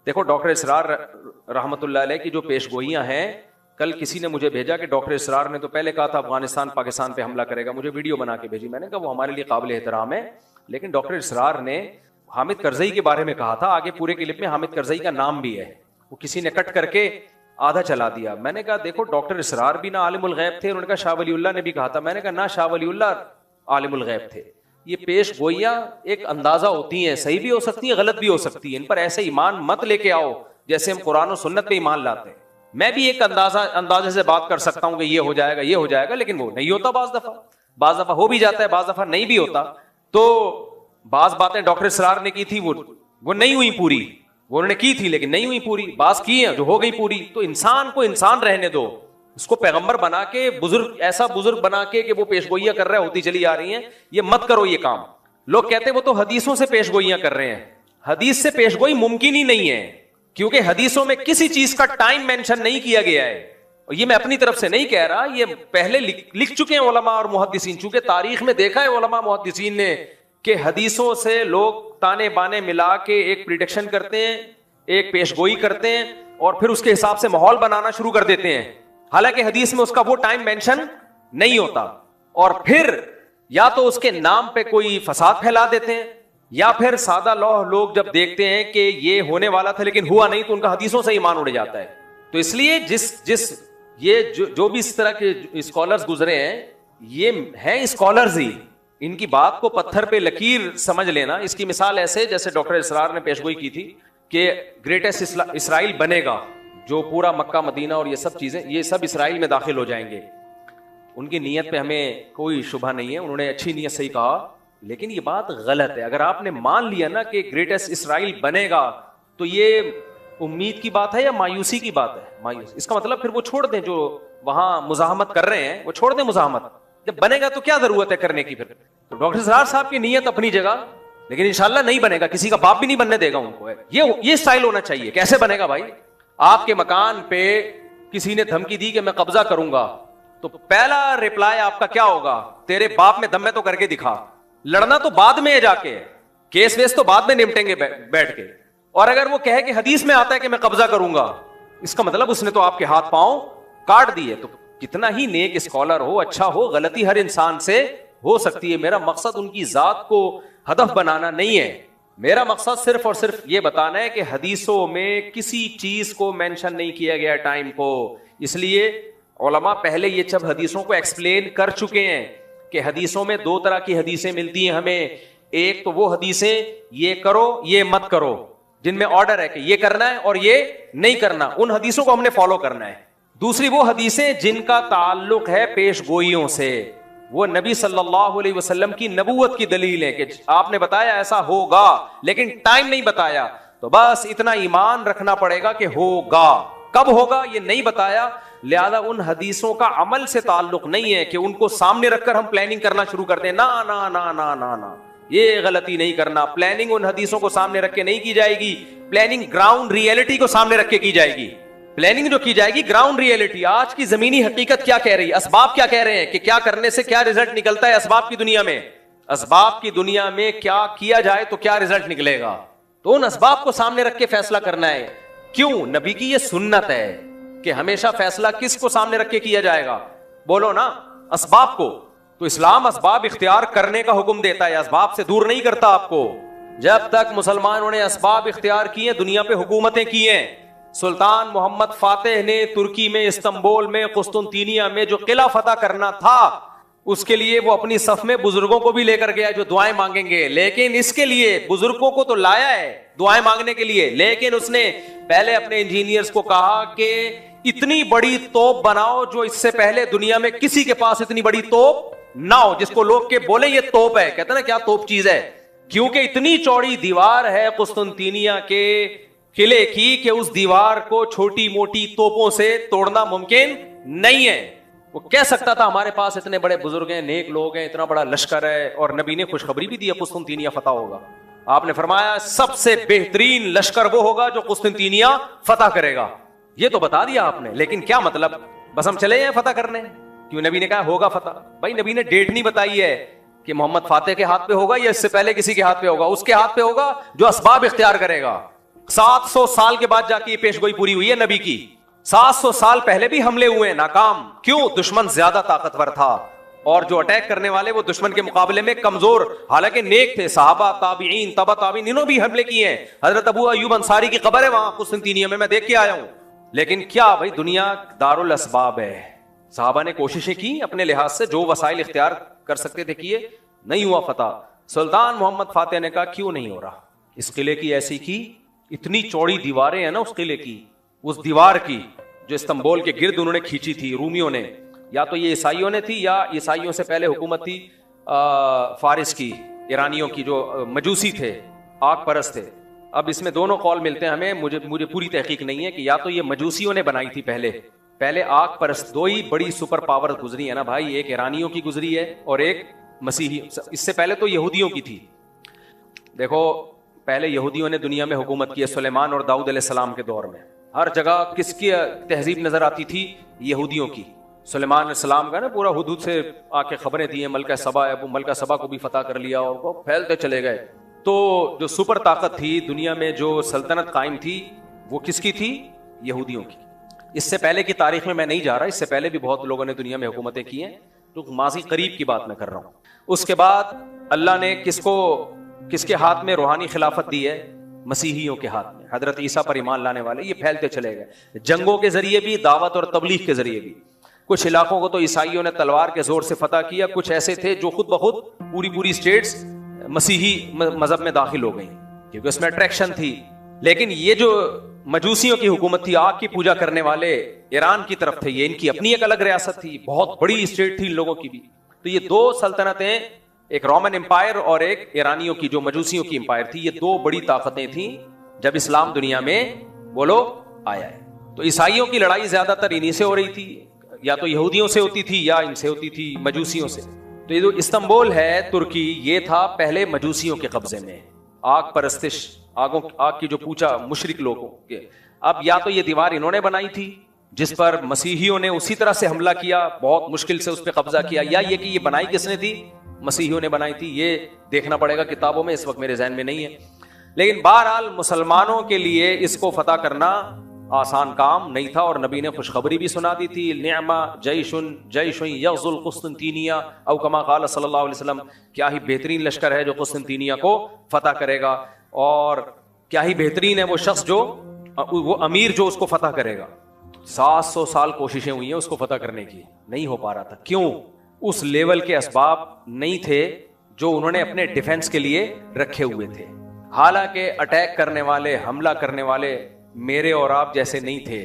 देखो डॉक्टर इसरार रहमतुल्लाह अलैह की जो पेशगोइयां हैं, कल किसी ने मुझे भेजा कि डॉक्टर इसरार ने तो पहले कहा था अफगानिस्तान पाकिस्तान पे हमला करेगा, मुझे वीडियो बना के भेजी। मैंने कहा वो हमारे लिए काबिल एहतराम है, लेकिन डॉक्टर इसरार ने हामिद करजई के बारे में कहा था। आगे पूरे क्लिप में हामिद करजई का नाम भी है, वो किसी ने कट करके आधा चला दिया। मैंने कहा देखो डॉक्टर इसरार भी ना आलिमुल गैब थे, उन्होंने कहा शाह वलीउल्लाह ने भी कहा था। मैंने कहा ना शाह वलीउल्लाह आलिमुल गैब थे। ये पेश गोइयां एक अंदाजा होती हैं, सही भी हो सकती हैं, गलत भी हो सकती हैं। इन पर ऐसे ईमान मत लेके आओ जैसे हम कुरान और सुन्नत पे ईमान लाते हैं। मैं भी एक अंदाजे से बात कर सकता हूं कि ये हो जाएगा ये हो जाएगा, लेकिन वो नहीं होता। बाज दफा हो भी जाता है, बाज दफा नहीं भी होता। तो बाज बातें डॉक्टर इसरार ने की थी, वो नहीं हुई पूरी, वो उन्होंने की थी लेकिन नहीं हुई पूरी। बात की है जो हो गई पूरी। तो इंसान को इंसान रहने दो, उसको पैगंबर बना के बुजुर्ग, ऐसा बुजुर्ग बना के कि वो पेशगोइयां कर रहा है, होती चली आ रही हैं, ये मत करो ये काम। लोग कहते हैं वो तो हदीसों से पेशगोइयां कर रहे हैं। हदीस से पेशगोई मुमकिन ही नहीं है, क्योंकि हदीसों में किसी चीज का टाइम मेंशन नहीं किया गया है। और ये मैं अपनी तरफ से नहीं कह रहा, ये पहले लिख चुके हैं उलमा और मुहद्दिसीन। चूंकि तारीख में देखा है उलमा मुहद्दिसीन ने कि हदीसों से लोग ताने बाने मिला के एक प्रिडिक्शन करते हैं, एक पेशगोई करते हैं, और फिर उसके हिसाब से माहौल बनाना शुरू कर देते हैं। हालांकि हदीस में उसका वो टाइम मेंशन नहीं होता। और फिर या तो उसके नाम पे कोई फसाद फैला देते हैं, या फिर सादा लोग जब देखते हैं कि ये होने वाला था लेकिन हुआ नहीं, तो उनका हदीसों से ईमान उड़ जाता है। तो इसलिए जो भी इस तरह के स्कॉलर्स गुजरे हैं, ये हैं स्कॉलर्स ही। इनकी बात को पत्थर पे लकीर समझ लेना। इसकी मिसाल ऐसे जैसे डॉक्टर इसरार ने पेशगोई की थी कि ग्रेटेस्ट इसराइल बनेगा, जो पूरा मक्का मदीना और ये सब चीजें, ये सब इसराइल में दाखिल हो जाएंगे। उनकी नीयत पे हमें कोई शुबा नहीं है, उन्होंने अच्छी नीयत से ही कहा, लेकिन ये बात गलत है। अगर आपने मान लिया ना कि ग्रेटेस्ट इसराइल बनेगा, तो ये उम्मीद की बात है या मायूसी की बात है? मायूस। इसका मतलब फिर वो छोड़ दें, जो वहां मुजाहमत कर रहे हैं वो छोड़ दें मुजाहमत। जब बनेगा तो क्या जरूरत है करने की? फिर तो डॉक्टर इसरार साहब की नीयत अपनी जगह, लेकिन इंशाल्लाह नहीं बनेगा, किसी का बाप भी नहीं बनने देगा उनको। ये स्टाइल होना चाहिए। कैसे बनेगा भाई? आपके मकान पे किसी ने धमकी दी कि मैं कब्जा करूंगा, तो पहला रिप्लाई आपका क्या होगा? तेरे बाप में दम में तो करके दिखा। लड़ना तो बाद में है, जाके केस वेस तो बाद में निपटेंगे बैठ के। और अगर वो कहे कि हदीस में आता है कि मैं कब्जा करूंगा, इसका मतलब उसने तो आपके हाथ पांव काट दिए। तो कितना ही नेक स्कॉलर हो, अच्छा हो, गलती हर इंसान से हो सकती है। मेरा मकसद उनकी जात को हदफ बनाना नहीं है। मेरा मकसद सिर्फ और सिर्फ ये बताना है कि हदीसों में किसी चीज को मेंशन नहीं किया गया टाइम को। इसलिए उलमा पहले ये सब हदीसों को एक्सप्लेन कर चुके हैं कि हदीसों में दो तरह की हदीसें मिलती हैं हमें। एक तो वो हदीसें ये करो ये मत करो, जिनमें ऑर्डर है कि ये करना है और ये नहीं करना, उन हदीसों को हमने फॉलो करना है। दूसरी वो हदीसें जिनका ताल्लुक है पेशगोइयों से, वो नबी सल्लल्लाहु अलैहि वसल्लम की नबूवत की दलील है कि आपने बताया ऐसा होगा, लेकिन टाइम नहीं बताया, तो बस इतना ईमान रखना पड़ेगा कि होगा। कब होगा ये नहीं बताया, लिहाजा उन हदीसों का अमल से ताल्लुक नहीं है कि उनको सामने रखकर हम प्लानिंग करना शुरू कर दें। ना ना ना ना ना ना, ये गलती नहीं करना। प्लानिंग उन हदीसों को सामने रख के नहीं की जाएगी, प्लानिंग ग्राउंड रियलिटी को सामने रख के की जाएगी। प्लानिंग जो की जाएगी ग्राउंड रियलिटी, आज की जमीनी हकीकत क्या कह रही है, असबाब क्या कह रहे हैं कि क्या करने से क्या रिजल्ट निकलता है असबाब की दुनिया में। असबाब की दुनिया में क्या किया जाए तो क्या रिजल्ट निकलेगा, तो उन असबाब को सामने रख के फैसला करना है। क्यों? नबी की यह सुन्नत है कि हमेशा फैसला किसको सामने रख के किया जाएगा? बोलो ना, असबाब को। तो इस्लाम असबाब इख्तियार करने का हुक्म देता है, असबाब से दूर नहीं करता आपको। जब तक मुसलमानों ने असबाब इख्तियार किए, दुनिया पे हुकूमतें की हैं। सुल्तान मोहम्मद फातेह ने तुर्की में, इस्तांबुल में, कुस्तुनतीनिया में जो किला फतह करना था, उसके लिए वो अपनी सफ में बुजुर्गों को भी लेकर गया जो दुआएं मांगेंगे। लेकिन इसके लिए बुजुर्गों को तो लाया है दुआएं मांगने के लिए, लेकिन उसने पहले अपने इंजीनियर्स को कहा कि इतनी बड़ी तोप बनाओ जो इससे पहले दुनिया में किसी के पास इतनी बड़ी तोप ना हो, जिसको लोग के बोले ये तोप है। कहते ना क्या तोप चीज है, क्योंकि इतनी चौड़ी दीवार है कुस्तुनतीनिया के किले की कि उस दीवार को छोटी मोटी तोपों से तोड़ना मुमकिन नहीं है। वो कह सकता था हमारे पास इतने बड़े बुजुर्ग हैं, नेक लोग हैं, इतना बड़ा लश्कर है, और नबी ने खुशखबरी भी दी है कुस्तुनतीनिया फतह होगा। आपने फरमाया सबसे बेहतरीन लश्कर वो होगा जो कुस्तुनतीनिया फतह करेगा। ये तो बता दिया आपने, लेकिन क्या मतलब बस हम चले जाएं फतह करने? क्यों? नबी ने कहा होगा फतह। भाई नबी ने डेट नहीं बताई है कि मोहम्मद फातेह के हाथ पे होगा या इससे पहले किसी के हाथ पे होगा। उसके हाथ पे होगा जो असबाब इख्तियार करेगा। 700 साल के बाद जाके ये पेशगोई पूरी हुई है नबी की। 700 साल पहले भी हमले हुए, नाकाम। क्यों? दुश्मन ज्यादा ताकतवर था और जो अटैक करने वाले वो दुश्मन के मुकाबले में कमजोर, हालांकि नेक थे। सहाबा, ताबीईन, तबा ताबीईन, इन्होंने भी हमले किए हैं। हजरत अबू अयूब अंसारी की कब्र है वहां कुस्तुनतीनिया में, मैं देख के आया हूं। लेकिन क्या भाई, दुनिया दारुल असबाब है। सहाबा ने कोशिशें की अपने लिहाज से, जो वसाइल इख्तियार कर सकते थे किए, नहीं हुआ फतह। सुल्तान मोहम्मद फातेह ने कहा क्यों नहीं हो रहा, इस किले की ऐसी की, इतनी चौड़ी दीवारें हैं ना उस किले की, उस दीवार की जो इस्तांबुल के गिर्द उन्होंने खींची थी रूमियों ने, या तो ये ईसाइयों ने थी या ईसाइयों से पहले हुकूमत थी फारिस की, ईरानियों की, जो मजूसी थे, आग परस्त थे। अब इसमें दोनों कौल मिलते हैं हमें, मुझे पूरी तहकीक नहीं है कि या तो ये मजूसियों ने बनाई थी पहले आग परस्त। दो ही बड़ी सुपर पावर गुजरी है ना भाई, एक ईरानियों की गुजरी है और एक मसीही। इससे पहले तो यहूदियों की थी। देखो, पहले यहूदियों ने दुनिया में हुकूमत की है, सुलेमान और दाऊद अलैहिस्सलाम के दौर में। हर जगह किसकी तहजीब नजर आती थी? यहूदियों की। सुलेमान अलैहिस्सलाम का ना पूरा हुदूद से आके खबरें दी हैं, मलका सबा है, वो मलका सबा को भी फतह कर लिया और वो फैलते चले गए। तो जो सुपर ताकत थी दुनिया में, जो सल्तनत कायम थी, वो किसकी थी? यहूदियों की। इससे पहले की तारीख में मैं नहीं जा रहा, इससे पहले भी बहुत लोगों ने दुनिया में हुकूमतें की हैं, तो माजी करीब की बात मैं कर रहा हूं। उसके बाद अल्लाह ने किसके हाथ में रूहानी खिलाफत दी है? मसीहियों के हाथ में, हजरत ईसा पर ईमान लाने वाले ये फैलते चले गए, जंगों के जरिए भी, दावत और तबलीग के जरिए भी। कुछ इलाकों को तो ईसाइयों ने तलवार के जोर से फतह किया, कुछ ऐसे थे जो खुद ब खुद पूरी स्टेट्स मसीही मजहब में दाखिल हो गई क्योंकि उसमें अट्रैक्शन थी। लेकिन ये जो मजूसियों की हुकूमत थी, आग की पूजा करने वाले ईरान की तरफ थे, ये इनकी अपनी एक अलग रियासत थी, बहुत बड़ी स्टेट थी इन लोगों की भी। तो ये दो सल्तनतें, एक रोमन एम्पायर और एक ईरानियों की जो मजूसियों की एम्पायर थी, ये दो बड़ी ताकतें थी जब इस्लाम दुनिया में बोलो आया है। तो ईसाइयों की लड़ाई ज्यादातर इन्हीं से हो रही थी, या तो यहूदियों से होती थी या इनसे होती थी, मजूसियों से। तो ये जो इस्तांबुल है तुर्की, ये था पहले मजूसियों के कब्जे में, आग परस्तिश, आग की जो पूजा मुशरिक लोगों के। अब या तो ये दीवार इन्होंने बनाई थी जिस पर मसीहियों ने उसी तरह से हमला किया, बहुत मुश्किल से उस पर कब्जा किया, या ये कि ये बनाई किसने थी? मसीहियों ने बनाई थी। ये देखना पड़ेगा किताबों में, इस वक्त मेरे जहन में नहीं है। लेकिन बहरहाल मुसलमानों के लिए इसको फतह करना आसान काम नहीं था और नबी ने खुशखबरी भी सुना दी थी, निअमा जैशुन यग़ज़ुल कुस्तुनतीनिया औ कमा क़ाल सल्लल्लाहु अलैहि वसल्लम, क्या ही बेहतरीन लश्कर है जो कुस्तुनतीनिया को फतह करेगा, और क्या ही बेहतरीन है वो शख्स जो, वो अमीर जो उसको फतह करेगा। 700 साल कोशिशें हुई हैं उसको फतह करने की, नहीं हो पा रहा था। क्यों? उस लेवल के असबाब नहीं थे जो उन्होंने अपने डिफेंस के लिए रखे हुए थे। हालांकि अटैक करने वाले, हमला करने वाले मेरे और आप जैसे नहीं थे,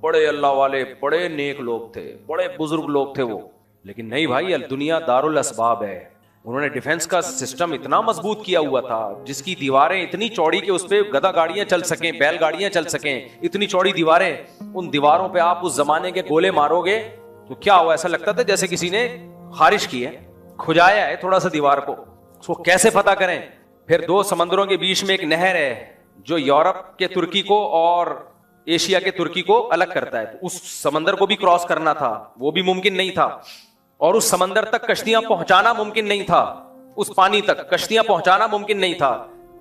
बड़े अल्लाह वाले, बड़े नेक लोग थे, बड़े बुजुर्ग लोग थे वो। लेकिन नहीं भाई, दुनिया दारुल असबाब है। उन्होंने डिफेंस का सिस्टम इतना मजबूत किया हुआ था, जिसकी दीवारें इतनी चौड़ी कि उस पर गधा गाड़ियां चल सकें, बैल गाड़ियां चल सकें, इतनी चौड़ी दीवारें। उन दीवारों पे आप उस जमाने के गोले मारोगे तो क्या हुआ, ऐसा लगता था जैसे किसी ने खारिश की है, खुजाया है थोड़ा सा दीवार को। उसको कैसे फतह करें? फिर दो समंदरों के बीच में एक नहर है जो यूरोप के तुर्की को और एशिया के तुर्की को अलग करता है। तो उस समंदर को भी क्रॉस करना था, वो भी मुमकिन नहीं था, और उस समंदर तक कश्तियां पहुंचाना मुमकिन नहीं था, उस पानी तक कश्तियां पहुंचाना मुमकिन नहीं था।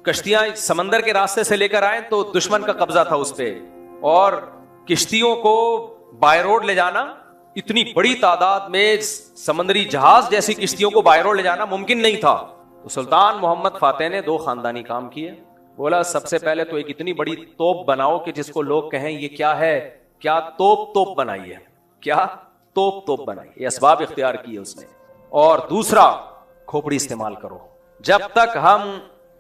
कश्तियां समंदर के रास्ते से लेकर आए तो दुश्मन का कब्जा था उस पे, और किश्तियों को बाय रोड ले जाना, इतनी बड़ी तादाद में समंदरी जहाज जैसी किश्तियों को बाय रोड ले जाना मुमकिन नहीं था। तो सुल्तान मोहम्मद फातेह ने दो खानदानी काम किए। बोला सबसे पहले तो एक इतनी बड़ी तोप बनाओ कि जिसको लोग कहें ये क्या है, क्या तोप बनाई है, क्या तोप बनाई, ये असबाब इख्तियार किए उसने। और दूसरा, खोपड़ी इस्तेमाल करो। जब तक हम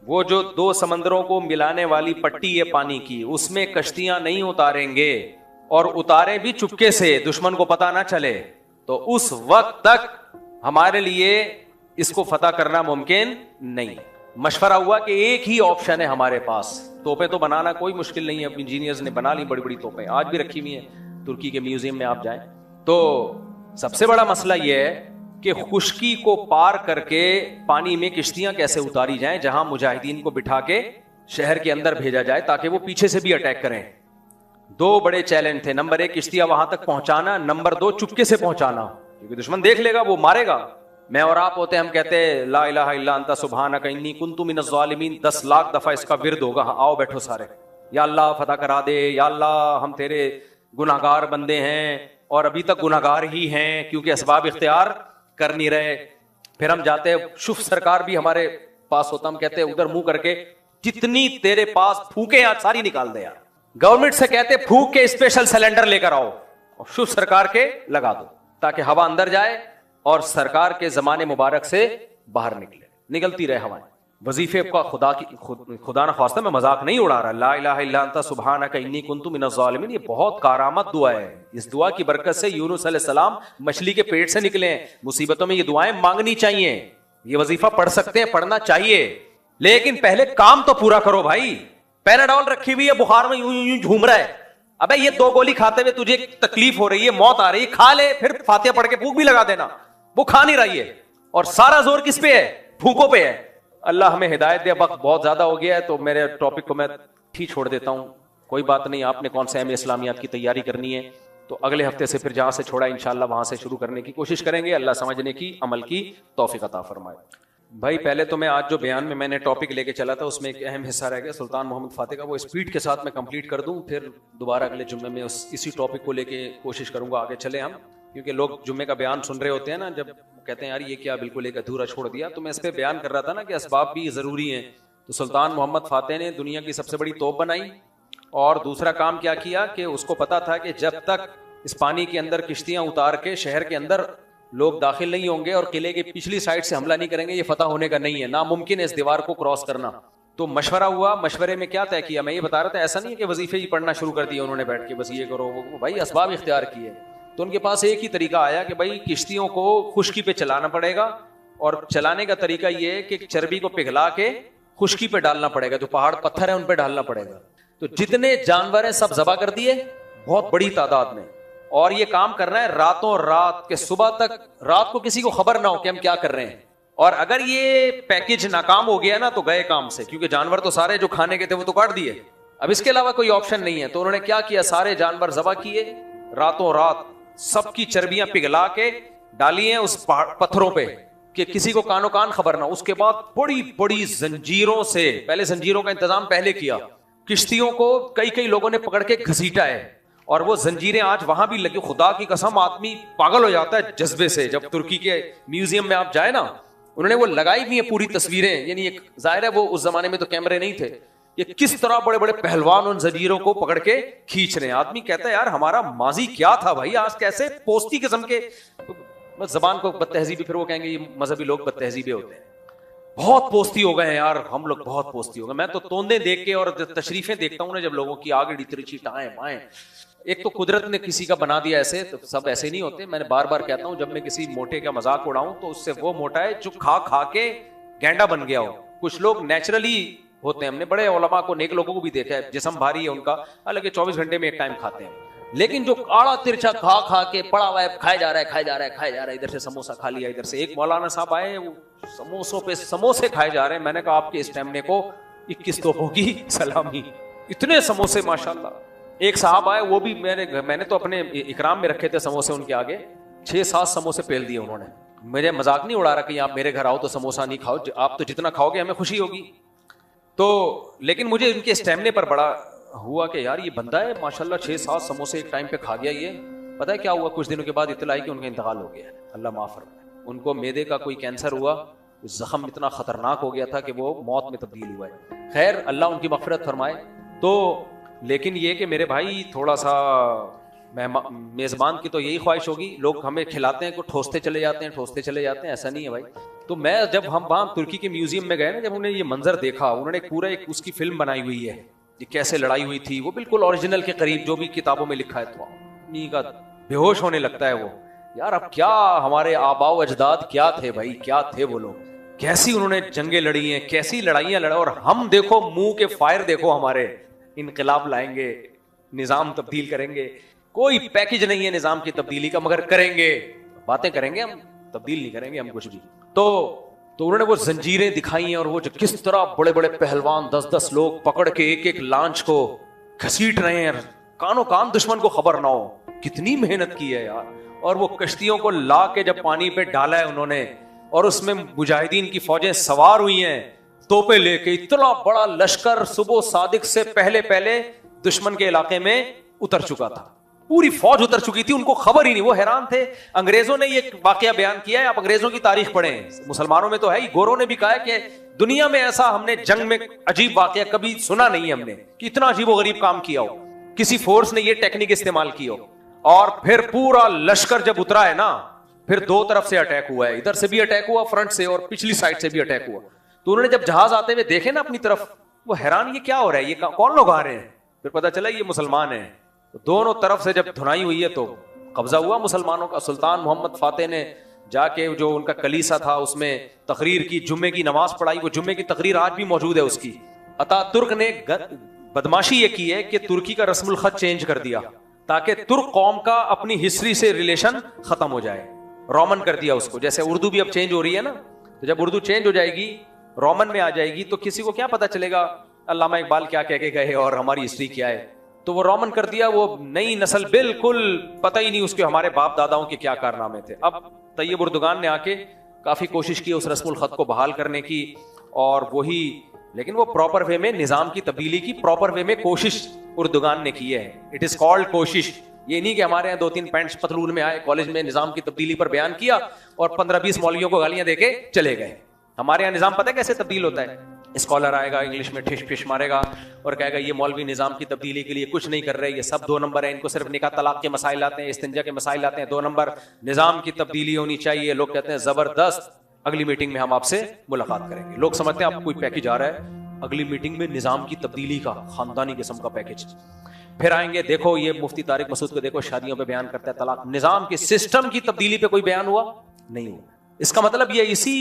वो जो दो समंदरों को मिलाने वाली पट्टी है पानी की, उसमें कश्तियां नहीं उतारेंगे, और उतारे भी चुपके से, दुश्मन को पता ना चले, तो उस वक्त तक हमारे लिए इसको फतह करना मुमकिन नहीं। मशवरा हुआ कि एक ही ऑप्शन है हमारे पास, तोपें तो बनाना कोई मुश्किल नहीं है, इंजीनियर्स ने बना ली बड़ी बड़ी तोपें, आज भी रखी हुई हैं तुर्की के म्यूजियम में आप जाएं। तो सबसे बड़ा मसला यह है कि खुश्की को पार करके पानी में किश्तियां कैसे उतारी जाएं, जहां मुजाहिदीन को बिठा के शहर के अंदर भेजा जाए ताकि वो पीछे से भी अटैक करें। दो बड़े चैलेंज थे, नंबर 1 किश्तियां वहां तक पहुंचाना, नंबर 2 चुपके से पहुंचाना, क्योंकि दुश्मन देख लेगा, वो मारेगा। मैं और आप होते, हम कहते ला इलाहा इल्ला अंता सुब्हानका इन्नी कुन्तु मिनज़ ज़ालिमीन, 10 लाख दफा इसका विर्द होगा, हाँ आओ बैठो सारे, या अल्लाह फतह करा दे, या अल्लाह हम तेरे गुनाहगार बंदे हैं और अभी तक गुनाहगार ही हैं क्योंकि असबाब इख्तियार कर नहीं रहे। फिर हम जाते हैं, शुफ सरकार भी हमारे पास होता, हम कहते हैं उधर मुंह करके जितनी तेरे पास फूके आज सारी निकाल दे यार। गवर्नमेंट से कहते फूक के स्पेशल सिलेंडर लेकर आओ और शुभ सरकार के लगा दो ताकि हवा अंदर जाए और सरकार के जमाने मुबारक से बाहर निकलती रहे हवाएं। वजीफे का खुदा ना खास्ता मैं मजाक नहीं उड़ा रहा। ला इलाहा इल्ला अंता सुब्हानका इन्नी कुन्तु मिनज़ ज़ालिमीन, ये बहुत कारामत दुआ है। इस दुआ की बरकत से यूनुस अलैहिस्सलाम मछली के पेट से निकले हैं। मुसीबतों में ये दुआएं मांगनी चाहिए, ये वजीफा पढ़ सकते हैं, पढ़ना चाहिए, लेकिन पहले काम तो पूरा करो भाई। पैराडॉल रखी हुई है, बुखार में यूं यूं झूम रहा है, अबे ये 2 गोली खाते हुए तुझे तकलीफ हो रही है, मौत आ रही है, खा ले, फिर फातिहा पढ़ के फूंक भी लगा देना। वो खा नहीं रही है और सारा जोर किस पे है? फूकों पे है। अल्लाह हमें हिदायत दे। वक्त बहुत ज्यादा हो गया है तो मेरे टॉपिक को मैं ठीक छोड़ देता हूं। कोई बात नहीं, आपने कौन से एमए इस्लामियात की तैयारी करनी है तो अगले हफ्ते से फिर जहां से छोड़ा इंशाल्लाह वहां से शुरू करने की कोशिश करेंगे। अल्लाह समझने की, अमल की तौफीक अता फरमाए। भाई पहले तो मैं आज जो बयान में मैंने टॉपिक लेके चला था उसमें एक अहम हिस्सा रह गया सुल्तान मोहम्मद फातिह का, वो स्पीड के साथ मैं कंप्लीट कर दूं, फिर दोबारा अगले जुम्मे में इसी टॉपिक को लेके कोशिश करूंगा आगे चले हम, क्योंकि लोग जुम्मे का बयान सुन रहे होते हैं ना, जब कहते हैं यार ये क्या बिल्कुल एक अधूरा छोड़ दिया। तो मैं इस पर बयान कर रहा था ना कि असबाब भी ज़रूरी हैं। तो सुल्तान मोहम्मद फातिह ने दुनिया की सबसे बड़ी तोप बनाई और दूसरा काम क्या किया कि उसको पता था कि जब तक इस पानी के अंदर किश्तियां उतार के शहर के अंदर लोग दाखिल नहीं होंगे और किले की पिछली साइड से हमला नहीं करेंगे, ये फतह होने का नहीं है, नामुमकिन है इस दीवार को क्रॉस करना। तो मशवरा हुआ, मशवरे में क्या तय किया मैं ये बता रहा था। ऐसा नहीं है कि वजीफे ही पढ़ना शुरू कर दिया उन्होंने बैठ के बस ये करो वो, भाई असबाब इख्तियार किए। तो उनके पास एक ही तरीका आया कि भाई किश्तियों को खुश्की पे चलाना पड़ेगा और चलाने का तरीका ये है कि चर्बी को पिघला के खुश्की पे डालना पड़ेगा, जो पहाड़ पत्थर है उन पे डालना पड़ेगा। तो जितने जानवर हैं सब ज़बा कर दिए बहुत बड़ी तादाद में, और ये काम करना है रातों रात के सुबह तक, रात को किसी को खबर ना हो कि हम क्या कर रहे हैं। और अगर ये पैकेज नाकाम हो गया ना तो गए काम से, क्योंकि जानवर तो सारे जो खाने के थे वो तो काट दिए, अब इसके अलावा कोई ऑप्शन नहीं है। तो उन्होंने क्या किया, सारे जानवर ज़बा किए, रातों रात सबकी चर्बियां पिघला के डाली हैं उस पत्थरों पे कि किसी को कानो कान खबर ना। उसके बाद बड़ी बड़ी जंजीरों से, पहले जंजीरों का इंतजाम पहले किया, किश्तियों को कई कई लोगों ने पकड़ के घसीटा है और वो जंजीरें आज वहां भी लगी। खुदा की कसम आदमी पागल हो जाता है जज्बे से। जब तुर्की के म्यूजियम में आप जाए ना, उन्होंने वो लगाई हुई है पूरी तस्वीरें, यानी एक जाहिर है वो उस जमाने में तो कैमरे नहीं थे, ये किस तरह बड़े बड़े पहलवान उन जंजीरों को पकड़ के खींच रहे हैं। आदमी कहता है यार हमारा माजी क्या था भाई, आज कैसे पोस्ती किस्म के जबान को बदतहजीबी, फिर वो कहेंगे ये मजहबी लोग बदतहजीबे होते हैं, बहुत पोस्ती हो गए हैं यार हम लोग, बहुत पोस्ती हो गए। मैं तो तोंदे देख के और तशरीफें देखता हूँ ना जब लोगों की आगे तिरछी टाएं बाएं, एक तो कुदरत ने किसी का बना दिया ऐसे, तो सब ऐसे नहीं होते। मैंने बार बार कहता हूँ जब मैं किसी मोटे का मजाक उड़ाऊं तो उससे वो मोटा है जो खा खा के गैंडा बन गया हो। कुछ लोग नेचुरली होते हैं, हमने बड़े उलमा को, नेक लोगों को भी देखा है, जिस्म भारी है उनका, हालांकि 24 घंटे में एक टाइम खाते हैं, लेकिन जो आड़ा तिरछा खा खा के पड़ा हुआ है, खाए जा रहा है खाए जा रहा है खाए जा रहा है, इधर से समोसा खा लिया, इधर से एक मौलाना साहब आए वो समोसों पे समोसे खाए जा रहे हैं। मैंने कहा आपके स्टैमिने को 21 तोपों की सलामी, इतने समोसे माशाल्लाह। एक साहब आए, वो भी मैंने तो अपने इकराम में रखे थे समोसे, उनके आगे 6-7 समोसे पेल दिए उन्होंने। मेरे मजाक नहीं उड़ा रहा कि आप मेरे घर आओ तो समोसा नहीं खाओ, आप तो जितना खाओगे हमें खुशी होगी। तो लेकिन मुझे इनके स्टैमिने पर बड़ा हुआ कि यार ये बंदा है माशाल्लाह 6-7 समोसे एक टाइम पे खा गया। ये पता है क्या हुआ, कुछ दिनों के बाद इत्तला आई कि उनका इंतकाल हो गया, अल्लाह माफ फरमाए। उनको मैदे का कोई कैंसर हुआ, जख्म इतना खतरनाक हो गया था कि वो मौत में तब्दील हुआ है। खैर अल्लाह उनकी मग़फ़िरत फरमाए। तो लेकिन ये कि मेरे भाई थोड़ा सा मेज़बान की तो यही ख्वाहिश होगी, लोग हमें खिलाते हैं को ठोसते चले जाते हैं, ठोसते चले जाते हैं, ऐसा नहीं है भाई। तो मैं जब हम वहाँ तुर्की के म्यूजियम में गए ना, जब उन्होंने ये मंजर देखा, उन्होंने पूरा एक उसकी फिल्म बनाई हुई है ये कैसे लड़ाई हुई थी, वो बिल्कुल ओरिजिनल के करीब जो भी किताबों में लिखा है, तो आदमी का बेहोश होने लगता है वो। यार अब क्या हमारे आबाओ अजदाद क्या थे भाई, क्या थे वो लोग, कैसी उन्होंने जंगें लड़ी हैं, कैसी लड़ाइयाँ लड़ा, और हम देखो मुंह के फायर देखो हमारे, इनकलाब लाएंगे, निज़ाम तब्दील करेंगे, कोई पैकेज नहीं है निज़ाम की तब्दीली का, मगर करेंगे, बातें करेंगे, हम तब्दील नहीं करेंगे हम कुछ भी। तो उन्होंने वो जंजीरें दिखाई हैं और वो जो किस तरह बड़े बड़े पहलवान 10-10 लोग पकड़ के एक एक लांच को घसीट रहे हैं, कानो कान दुश्मन को खबर ना हो, कितनी मेहनत की है यार। और वो कश्तियों को ला के जब पानी पे डाला है उन्होंने, और उसमें मुजाहिदीन की फौजें सवार हुई हैं, तोपे लेके इतना बड़ा लश्कर सुबह सादिक से पहले पहले दुश्मन के इलाके में उतर चुका था। पूरी फौज उतर चुकी थी, उनको खबर ही नहीं, वो हैरान थे। अंग्रेजों ने ये वाकया बयान किया है, आप अंग्रेजों की तारीख पढ़ें, मुसलमानों में तो है ही, गोरों ने भी कहा है कि दुनिया में ऐसा हमने जंग में अजीब वाकया कभी सुना नहीं है हमने कि इतना अजीबोगरीब काम किया हो, किसी फोर्स ने ये टेक्निक इस्तेमाल की हो। और फिर पूरा लश्कर जब उतरा है ना, फिर दो तरफ से अटैक हुआ है, इधर से भी अटैक हुआ फ्रंट से और पिछली साइड से भी अटैक हुआ। तो उन्होंने जब जहाज आते हुए देखे ना अपनी तरफ, वो हैरान, ये क्या हो रहा है, ये कौन लोग आ रहे हैं। फिर पता चला ये मुसलमान हैं। तो दोनों तरफ से जब धुनाई हुई है तो कब्जा हुआ मुसलमानों का। सुल्तान मोहम्मद फातेह ने जाके जो उनका कलीसा था उसमें तकरीर की, जुम्मे की नमाज पढ़ाई। वो जुम्मे की तकरीर आज भी मौजूद है उसकी। अतातुर्क ने बदमाशी ये की है कि तुर्की का रस्मुल खत चेंज कर दिया ताकि तुर्क कौम का अपनी हिस्ट्री से रिलेशन खत्म हो जाए। रोमन कर दिया उसको, जैसे उर्दू भी अब चेंज हो रही है ना। तो जब उर्दू चेंज हो जाएगी, रोमन में आ जाएगी, तो किसी को क्या पता चलेगा अल्लामा इकबाल क्या कह के गए और हमारी हिस्ट्री क्या है। तो वो रोमन कर दिया, वो नई नस्ल बिल्कुल पता ही नहीं उसके हमारे बाप दादाओं के क्या कारनामे थे। अब तैयब उर्दुगान ने आके काफी कोशिश की उस रस्मुल खत को बहाल करने की, और वही, लेकिन वो प्रॉपर वे में निजाम की तब्दीली की प्रॉपर वे में कोशिश उर्दुगान ने की है। इट इज कॉल्ड कोशिश। ये नहीं कि हमारे यहाँ 2-3 पैंट्स पतलून में आए, कॉलेज में निजाम की तब्दीली पर बयान किया और 15-20 मौलवियों को गालियां देके चले गए। हमारे यहाँ निजाम पता है कैसे तब्दील होता है। स्कॉलर आएगा, इंग्लिश में ठिश ठिश मारेगा और कहेगा ये मौलवी निजाम की तब्दीली के लिए कुछ नहीं कर रहे, ये सब 2 नंबर है, इनको सिर्फ निकाह तलाक के मसाइल आते हैं, इस्तिंजा के मसाइल आते हैं, 2 नंबर, निजाम की तब्दीली होनी चाहिए। लोग कहते हैं जबरदस्त, अगली मीटिंग में हम आपसे मुलाकात करेंगे। लोग समझते हैं आपको कोई पैकेज आ रहा है, अगली मीटिंग में निजाम की तब्दीली का खानदानी किस्म का पैकेज। फिर आएंगे, देखो ये मुफ्ती तारिक मसूद को देखो शादियों पे बयान करता है तलाक। निजाम के सिस्टम की तब्दीली पे कोई बयान हुआ नहीं हुआ। इसका मतलब ये इसी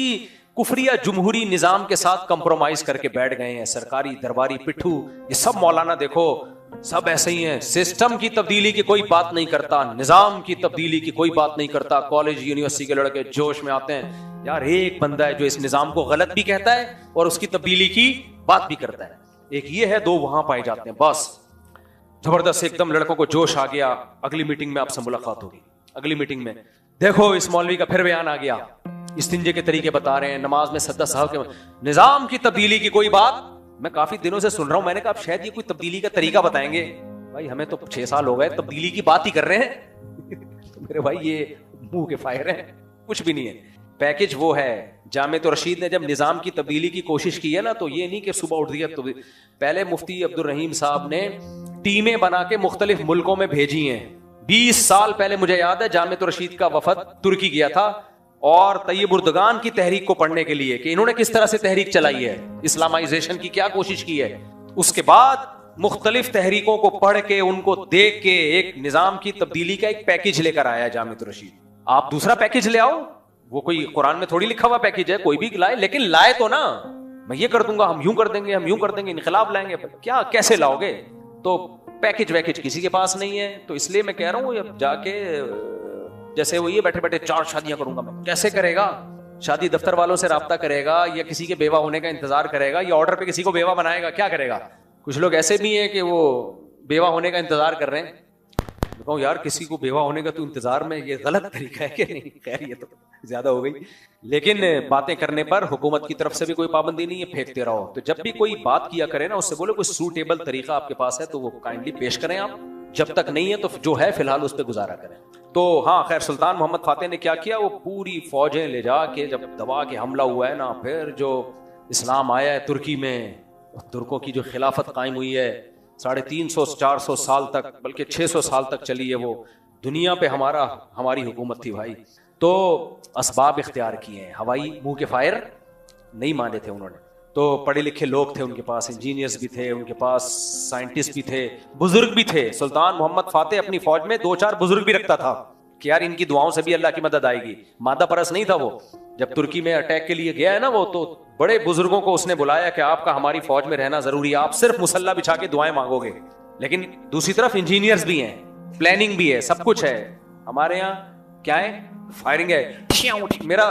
कुफरिया जुमहूरी निजाम के साथ कंप्रोमाइज करके बैठ गए हैं। सरकारी दरबारी पिट्ठू ये सब मौलाना देखो सब ऐसे ही हैं। सिस्टम की तब्दीली की कोई बात नहीं करता, निजाम की तब्दीली की कोई बात नहीं करता। कॉलेज यूनिवर्सिटी के लड़के जोश में आते हैं, यार एक बंदा है जो इस निजाम को गलत भी कहता है और उसकी तब्दीली की बात भी करता है। एक ये है, 2 वहां पाए जाते हैं। बस जबरदस्त एकदम लड़कों को जोश आ गया, अगली मीटिंग में आपसे मुलाकात होगी। अगली मीटिंग में देखो इस मौलवी का फिर बयान आ गया, इस्तिंजे के तरीके बता रहे हैं, नमाज में सद्दा साहब के, निजाम की तब्दीली की कोई बात। मैं काफी दिनों से सुन रहा हूं, मैंने कहा शायद ये कोई तब्दीली का तरीका बताएंगे। भाई हमें तो 6 साल हो गए तब्दीली की बात ही कर रहे हैं। तो मेरे भाई ये मुंह के फायर हैं, कुछ भी नहीं है। पैकेज वो है, जामिया रशीद ने जब निजाम की तब्दीली की कोशिश की है ना, तो ये नहीं कि सुबह उठ दिया। तो पहले मुफ्ती अब्दुल रहीम साहब ने टीमें बना के मुख्तलिफ मुल्कों में भेजी हैं। 20 साल पहले मुझे याद है जामिया रशीद का वफद तुर्की गया था और तैयब उर्दुगान की तहरीक को पढ़ने के लिए कि इन्होंने किस तरह से तहरीक चलाई है, इस्लामाइजेशन की क्या कोशिश की है। उसके बाद मुख्तलिफ तहरीकों को पढ़ के उनको देख के एक निजाम की तब्दीली का एक पैकेज लेकर आया जामिया रशीद। आप दूसरा पैकेज ले आओ, वो कोई कुरान में थोड़ी लिखा हुआ पैकेज है, कोई भी लाए, लेकिन लाए तो ना, मैं ये कर दूंगा, हम यूं कर देंगे, हम यूं कर देंगे, इनकलाब लाएंगे। क्या कैसे लाओगे? तो पैकेज वैकेज किसी के पास नहीं है। तो इसलिए मैं कह रहा हूं अब जाके जैसे वो ये बैठे बैठे 4 शादियां करूंगा मैं, कैसे करेगा? शादी दफ्तर वालों से राब्ता करेगा या किसी के बेवा होने का इंतजार करेगा या ऑर्डर पे किसी को बेवा बनाएगा? क्या करेगा? कुछ लोग ऐसे भी हैं कि वो बेवा होने का इंतजार कर रहे हैं। मैं कहूँ यार किसी को बेवा होने का तो इंतजार में ये गलत तरीका है कि नहीं? खैर ये तो ज्यादा हो गई, लेकिन बातें करने पर हुकूमत की तरफ से भी कोई पाबंदी नहीं है, फेंकते रहो। तो जब भी कोई बात किया करे ना, उससे बोले कोई सूटेबल तरीका आपके पास है तो वो काइंडली पेश करें आप, जब तक नहीं है तो जो है फिलहाल उस पर गुजारा करें। तो हाँ खैर, सुल्तान मोहम्मद फातेह ने क्या किया, वो पूरी फौजें ले जाके जब दबा के हमला हुआ है ना, फिर जो इस्लाम आया है तुर्की में, तुर्कों की जो खिलाफत कायम हुई है 350-400 साल तक, बल्कि 600 साल तक चली है वो। दुनिया पे हमारी हुकूमत थी भाई। तो असबाब इख्तियार किए हैं, हवाई मुंह के फायर नहीं माने थे उन्होंने। तो पढ़े लिखे लोग थे उनके पास, इंजीनियर्स भी थे उनके पास, साइंटिस्ट भी थे, बुजुर्ग भी थे। सुल्तान मोहम्मद फातेह अपनी फौज में 2-4 बुजुर्ग भी रखता था कि यार इनकी दुआओं से भी अल्लाह की मदद आएगी। मादा परस नहीं था वो। जब तुर्की में अटैक के लिए गया है ना वो, तो बड़े बुजुर्गों को उसने बुलाया कि आपका हमारी फौज में रहना जरूरी है, आप सिर्फ मुसल्ला बिछा के दुआएं मांगोगे। लेकिन दूसरी तरफ इंजीनियर्स भी हैं, प्लानिंग भी है, सब कुछ है। हमारे यहाँ क्या है, फायरिंग है। मेरा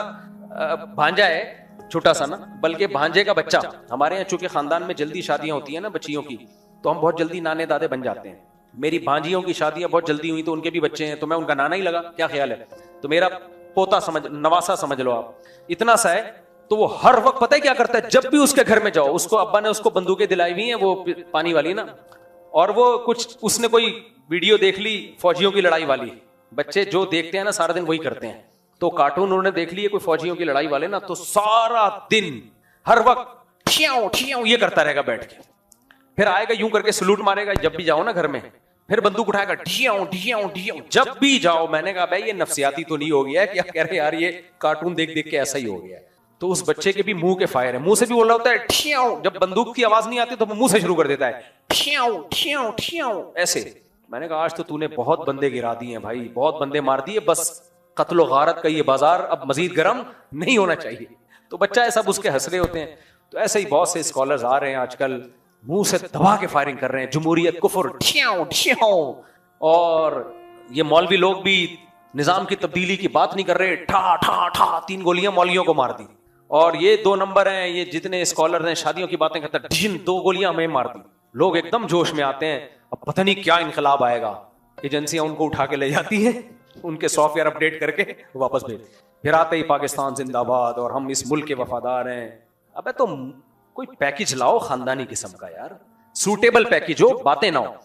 भांजा है छोटा सा ना, बल्कि भांजे का बच्चा। हमारे यहाँ चूंकि खानदान में जल्दी शादियां होती है ना बच्चियों की, तो हम बहुत जल्दी नाने दादे बन जाते हैं। मेरी भांजियों की शादियां बहुत जल्दी हुई तो उनके भी बच्चे हैं, तो मैं उनका नाना ही लगा। क्या ख्याल है? तो मेरा पोता समझ, नवासा समझ लो आप, इतना सा है। तो वो हर वक्त पता है क्या करता है, जब भी उसके घर में जाओ, उसको अब्बा ने उसको बंदूकें दिलाई हुई हैं वो पानी वाली ना, और वो कुछ उसने कोई वीडियो देख ली फौजियों की लड़ाई वाली, बच्चे जो देखते हैं ना सारा दिन वही करते हैं, तो कार्टून उन्होंने देख लिए कोई फौजियों की लड़ाई वाले ना, तो सारा दिन हर वक्त ठियाओ ठियाओ ये करता रहेगा बैठ के, फिर आएगा यूं करके सलूट मारेगा जब भी जाओ ना घर में, फिर बंदूक उठाएगा ढियाओ ढियाओ ढियाओ जब भी जाओ। मैंने कहा भाई ये नफसियाती तो नहीं हो गया है, क्या कह रहे यार, ये कार्टून देख देख के ऐसा ही हो गया है। तो उस बच्चे के भी मुंह के फायर है, मुंह से भी बोल रहा होता है ठियाओ, जब बंदूक की आवाज नहीं आती तो मुंह से शुरू कर देता है ठियाओ ठियाओ ठियाओ ऐसे। मैंने कहा आज तो तूने बहुत बंदे गिरा दिए हैं भाई, बहुत बंदे मार दिए, बस कत्लो गारत का ये बाजार अब मजीद गर्म नहीं होना चाहिए। तो बच्चा है सब उसके हंस रहे होते हैं। तो ऐसे ही बहुत से स्कॉलर्स आ रहे हैं आजकल, मुंह से दबा के फायरिंग कर रहे हैं, जमहूरियत कुफर ठियाओ ठियाओ, और ये मौलवी लोग भी निजाम की तब्दीली की बात नहीं कर रहे, ठा ठा ठा 3 गोलियां मौलवियों को मार दी, और ये 2 नंबर हैं, ये जितने स्कॉलर हैं शादियों की बातें करते हैं, 2 गोलियां हमें मार दी। लोग एकदम जोश में आते हैं, अब पता नहीं क्या इनकलाब आएगा, एजेंसियां उनको उठा के ले जाती है, उनके सॉफ्टवेयर अपडेट करके वापस भेज, फिर आते ही पाकिस्तान जिंदाबाद और हम इस मुल्क के वफादार हैं। अबे तो कोई पैकेज लाओ खानदानी किस्म का यार, सूटेबल पैकेज हो, बातें ना हो।